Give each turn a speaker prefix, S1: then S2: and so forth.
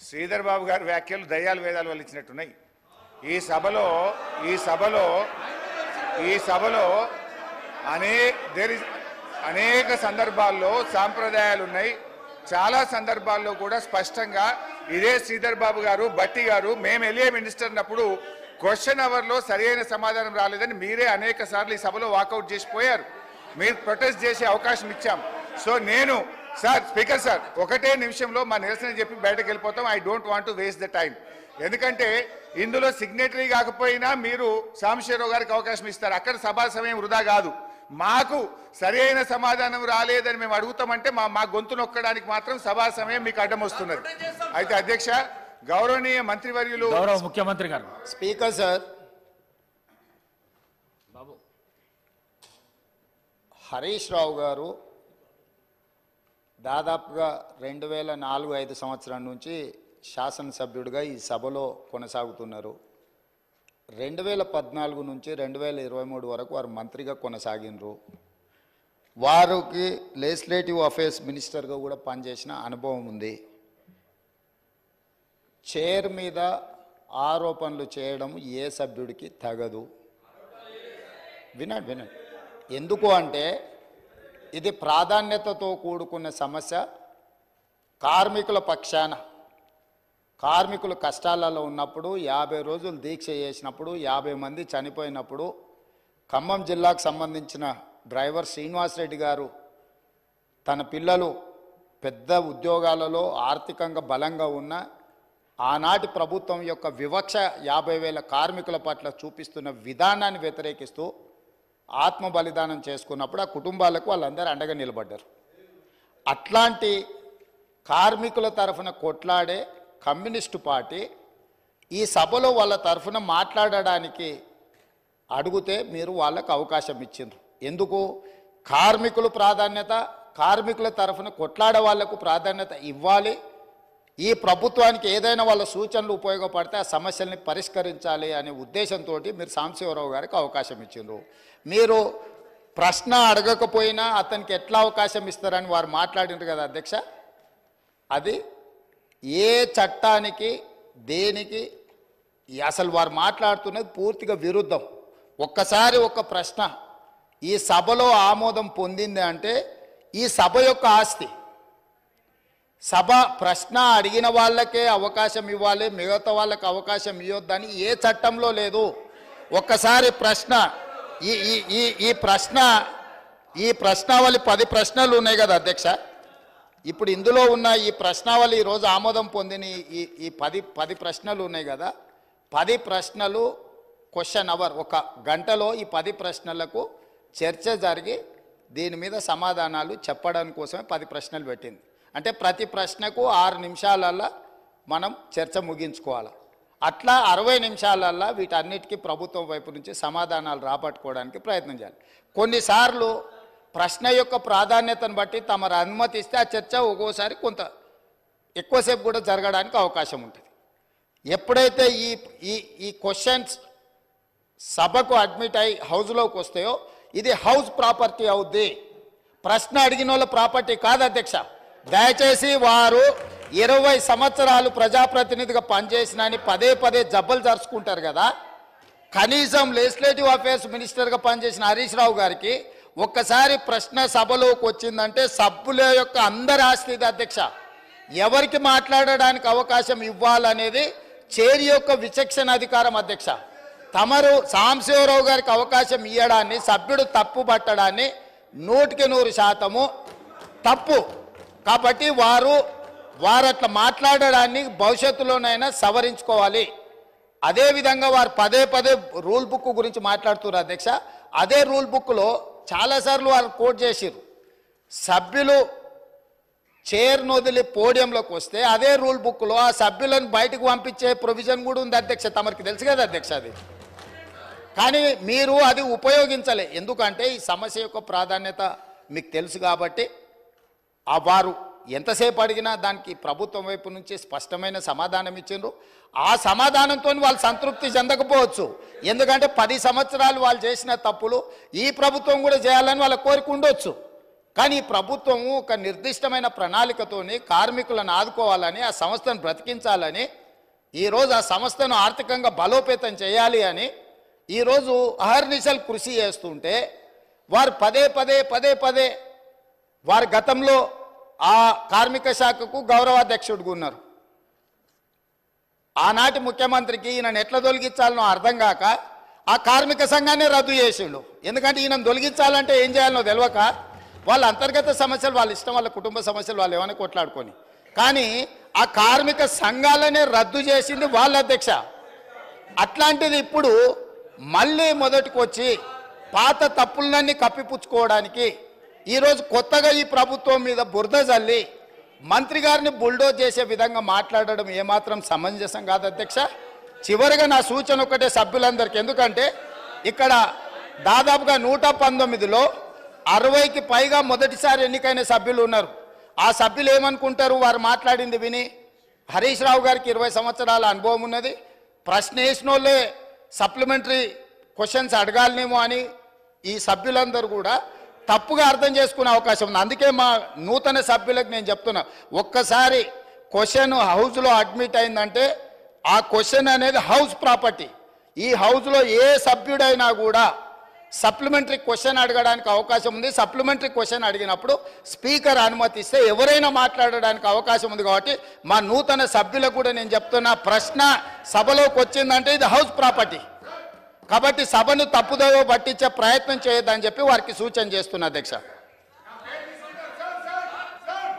S1: శ్రీధర్ బాబు గారి వ్యాఖ్యలు దయ్యాలు వేదాలు వల్ల ఇచ్చినట్టున్నాయి. ఈ సభలో అనేక సందర్భాల్లో సాంప్రదాయాలు ఉన్నాయి. చాలా సందర్భాల్లో కూడా స్పష్టంగా ఇదే శ్రీధర్ బాబు గారు, భట్టి గారు, మేము ఎల్ఏ మినిస్టర్ అన్నప్పుడు క్వశ్చన్ అవర్లో సరైన సమాధానం రాలేదని మీరే అనేక సార్లు ఈ సభలో వాకౌట్ చేసిపోయారు. మీరు ప్రొటెస్ట్ చేసే అవకాశం ఇచ్చాం. సో నేను స్పీకర్ సార్ ఒకటే నిమిషంలో మా నిరసన చెప్పి బయటకు వెళ్ళిపోతాం. I don't want to waste the time. ఎందుకంటే ఇందులో సిగ్నేటరీ కాకపోయినా మీరు సాంబశివరావు గారికి అవకాశం ఇస్తారు. అక్కడ సభా సమయం వృధా కాదు. మాకు సరైన సమాధానం రాలేదని మేము అడుగుతామంటే మా గొంతు నొక్కడానికి మాత్రం సభా సమయం మీకు అడ్డం వస్తున్నది. అయితే అధ్యక్ష, గౌరవనీయ మంత్రివర్యులు,
S2: గౌరవ ముఖ్యమంత్రి గారు,
S3: స్పీకర్ సార్,
S2: బాబు
S3: హరీష్ రావు గారు దాదాపుగా 2004-05 సంవత్సరం నుంచి శాసనసభ్యుడిగా ఈ సభలో కొనసాగుతున్నారు. 2014 నుంచి 2023 వరకు వారు మంత్రిగా కొనసాగినరు. వారికి లెజిస్లేటివ్ అఫేర్స్ మినిస్టర్గా కూడా పనిచేసిన అనుభవం ఉంది. చైర్ మీద ఆరోపణలు చేయడం ఏ సభ్యుడికి తగదు. వినండి. ఎందుకు అంటే ఇది ప్రాధాన్యతతో కూడుకున్న సమస్య. కార్మికుల పక్షాన, కార్మికులు కష్టాలలో ఉన్నప్పుడు 50 రోజులు దీక్ష చేసినప్పుడు 50 మంది చనిపోయినప్పుడు ఖమ్మం జిల్లాకు సంబంధించిన డ్రైవర్ శ్రీనివాసరెడ్డి గారు తన పిల్లలు పెద్ద ఉద్యోగాలలో ఆర్థికంగా బలంగా ఉన్న ఆనాటి ప్రభుత్వం యొక్క వివక్ష 50,000 కార్మికుల పట్ల చూపిస్తున్న విధానాన్ని వ్యతిరేకిస్తూ ఆత్మ బలిదానం చేసుకున్నప్పుడు ఆ కుటుంబాలకు వాళ్ళందరూ అండగా నిలబడ్డారు. అట్లాంటి కార్మికుల తరఫున కొట్లాడే కమ్యూనిస్టు పార్టీ ఈ సభలో వాళ్ళ తరఫున మాట్లాడడానికి అడిగితే మీరు వాళ్ళకు అవకాశం ఇచ్చిండ్రు. ఎందుకు? కార్మికులు ప్రాధాన్యత, కార్మికుల తరఫున కొట్లాడే వాళ్లకు ప్రాధాన్యత ఇవ్వాలి. ఈ ప్రభుత్వానికి ఏదైనా వాళ్ళ సూచనలు ఉపయోగపడితే ఆ సమస్యల్ని పరిష్కరించాలి అనే ఉద్దేశంతో మీరు సాంబశివరావు గారికి అవకాశం ఇచ్చిండ్రు. మీరు ప్రశ్న అడగకపోయినా అతనికి ఎట్లా అవకాశం ఇస్తారని వారు మాట్లాడినారు కదా అధ్యక్ష. అది ఏ చట్టానికి దేనికి అసలు వారు మాట్లాడుతున్నది పూర్తిగా విరుద్ధం. ఒక్కసారి ఒక ప్రశ్న ఈ సభలో ఆమోదం పొందింది అంటే ఈ సభ యొక్క ఆస్తి. సభ ప్రశ్న అడిగిన వాళ్ళకే అవకాశం ఇవ్వాలి, మిగతా వాళ్ళకి అవకాశం ఇవ్వద్దని ఏ చట్టంలో లేదు. ఒక్కసారి ప్రశ్న ఈ ప్రశ్నావళి 10 ప్రశ్నలు ఉన్నాయి కదా అధ్యక్ష. ఇప్పుడు ఇందులో ఉన్న ఈ ప్రశ్నావళి ఈరోజు ఆమోదం పొందిన ఈ 10 ప్రశ్నలు ఉన్నాయి కదా. 10 ప్రశ్నలు క్వశ్చన్ అవర్, 1 గంటలో ఈ 10 ప్రశ్నలకు చర్చ జరిగి దీని మీద సమాధానాలు చెప్పడానికి కోసమే 10 ప్రశ్నలు పెట్టింది. అంటే ప్రతి ప్రశ్నకు 6 నిమిషాలల్లో మనం చర్చ ముగించుకోవాలి. అట్లా 60 నిమిషాలల్లో వీటన్నిటికీ ప్రభుత్వం వైపు నుంచి సమాధానాలు రాబట్టుకోవడానికి ప్రయత్నం చేయాలి. కొన్నిసార్లు ప్రశ్న యొక్క ప్రాధాన్యతను బట్టి తమరు అనుమతిస్తే ఆ చర్చ ఒక్కోసారి కొంత ఎక్కువసేపు కూడా జరగడానికి అవకాశం ఉంటుంది. ఎప్పుడైతే ఈ క్వశ్చన్స్ సభకు అడ్మిట్ అయి హౌస్లోకి వస్తాయో ఇది హౌస్ ప్రాపర్టీ అవుద్ది, ప్రశ్న అడిగిన వాళ్ళ ప్రాపర్టీ కాదు అధ్యక్ష. దయచేసి వారు 20 సంవత్సరాలు ప్రజాప్రతినిధిగా పనిచేసినని పదే జబ్బలు జరుచుకుంటారు కదా. కనీసం లెజిస్లేటివ్ అఫేర్స్ మినిస్టర్గా పనిచేసిన హరీష్ రావు గారికి ఒక్కసారి ప్రశ్న సభలోకి వచ్చిందంటే సభ్యుల యొక్క అందరి ఆస్తి అధ్యక్ష. ఎవరికి మాట్లాడడానికి అవకాశం ఇవ్వాలనేది చైర్ యొక్క విచక్షణ అధికారం అధ్యక్ష. తమరు సాంబశివరావు గారికి అవకాశం ఇవ్వడాన్ని, సభ్యుడు తప్పు పట్టడాన్ని 100% తప్పు. కాబట్టి వారు అట్లా మాట్లాడడాన్ని భవిష్యత్తులోనైనా సవరించుకోవాలి. అదేవిధంగా వారు పదే రూల్ బుక్ గురించి మాట్లాడుతున్నారు అధ్యక్ష. అదే రూల్ బుక్లో చాలాసార్లు వారు కోట్ చేసిరు. సభ్యులు చైర్ను వదిలి పోడియంలోకి వస్తే అదే రూల్ బుక్లో ఆ సభ్యులను బయటకు పంపించే ప్రొవిజన్ కూడా ఉంది అధ్యక్ష. తమరికి తెలుసు కదా అధ్యక్ష అది. కానీ మీరు అది ఉపయోగించలే. ఎందుకంటే ఈ సమస్య యొక్క ప్రాధాన్యత మీకు తెలుసు కాబట్టి వారు ఎంతసేపు అడిగినా దానికి ప్రభుత్వం వైపు నుంచి స్పష్టమైన సమాధానం ఇచ్చిండ్రు. ఆ సమాధానంతో వాళ్ళు సంతృప్తి చెందకపోవచ్చు. ఎందుకంటే 10 సంవత్సరాలు వాళ్ళు చేసిన తప్పులు ఈ ప్రభుత్వం కూడా చేయాలని వాళ్ళ కోరిక ఉండొచ్చు. కానీ ఈ ప్రభుత్వము ఒక నిర్దిష్టమైన ప్రణాళికతోని కార్మికులను ఆదుకోవాలని, ఆ సంస్థను బ్రతికించాలని, ఈరోజు ఆ సంస్థను ఆర్థికంగా బలోపేతం చేయాలి అని ఈరోజు అహర్నిశలు కృషి చేస్తుంటే వారు పదే పదే వారి గతంలో ఆ కార్మిక శాఖకు గౌరవాధ్యక్షుడిగా ఉన్నారు. ఆనాటి ముఖ్యమంత్రికి ఈయనను ఎట్లా తొలగించాలనో అర్థం కాక ఆ కార్మిక సంఘాన్ని రద్దు చేసిండు. ఎందుకంటే ఈయనను తొలగించాలంటే ఏం చేయాలనో తెలియక వాళ్ళ అంతర్గత సమస్యలు, వాళ్ళ ఇష్టం, వాళ్ళ కుటుంబ సమస్యలు వాళ్ళు ఏమైనా కొట్లాడుకొని, కానీ ఆ కార్మిక సంఘాలనే రద్దు చేసింది వాళ్ళ అధ్యక్ష. అట్లాంటిది ఇప్పుడు మళ్ళీ మొదటికి వచ్చి పాత తప్పులన్నీ కప్పిపుచ్చుకోవడానికి ఈరోజు కొత్తగా ఈ ప్రభుత్వం మీద బురద జల్లి మంత్రి గారిని బుల్డోజ్ చేసే విధంగా మాట్లాడడం ఏమాత్రం సమంజసం కాదు అధ్యక్ష. చివరిగా నా సూచన ఒకటే సభ్యులందరికీ, ఎందుకంటే ఇక్కడ దాదాపుగా 119లో 60కి పైగా మొదటిసారి ఎన్నికైన సభ్యులు ఉన్నారు. ఆ సభ్యులు ఏమనుకుంటారు వారు మాట్లాడింది విని? హరీష్ రావు గారికి 20 సంవత్సరాల అనుభవం ఉన్నది, ప్రశ్న వేసిన వాళ్ళే సప్లిమెంటరీ క్వశ్చన్స్ అడగాలనేమో అని ఈ సభ్యులందరూ కూడా తప్పుగా అర్థం చేసుకునే అవకాశం ఉంది. అందుకే మా నూతన సభ్యులకు నేను చెప్తున్నా, ఒక్కసారి క్వశ్చన్ హౌస్లో అడ్మిట్ అయిందంటే ఆ క్వశ్చన్ అనేది హౌస్ ప్రాపర్టీ. ఈ హౌస్లో ఏ సభ్యుడైనా కూడా సప్లిమెంటరీ క్వశ్చన్ అడగడానికి అవకాశం ఉంది. సప్లిమెంటరీ క్వశ్చన్ అడిగినప్పుడు స్పీకర్ అనుమతిస్తే ఎవరైనా మాట్లాడడానికి అవకాశం ఉంది. కాబట్టి మా నూతన సభ్యులకు కూడా నేను చెప్తున్నా, ప్రశ్న సభలోకి వచ్చిందంటే ఇది హౌస్ ప్రాపర్టీ, కాబట్టి సభను తప్పుదోవ పట్టించే ప్రయత్నం చేయొద్దని చెప్పి వారికి సూచన చేస్తున్నా అధ్యక్ష.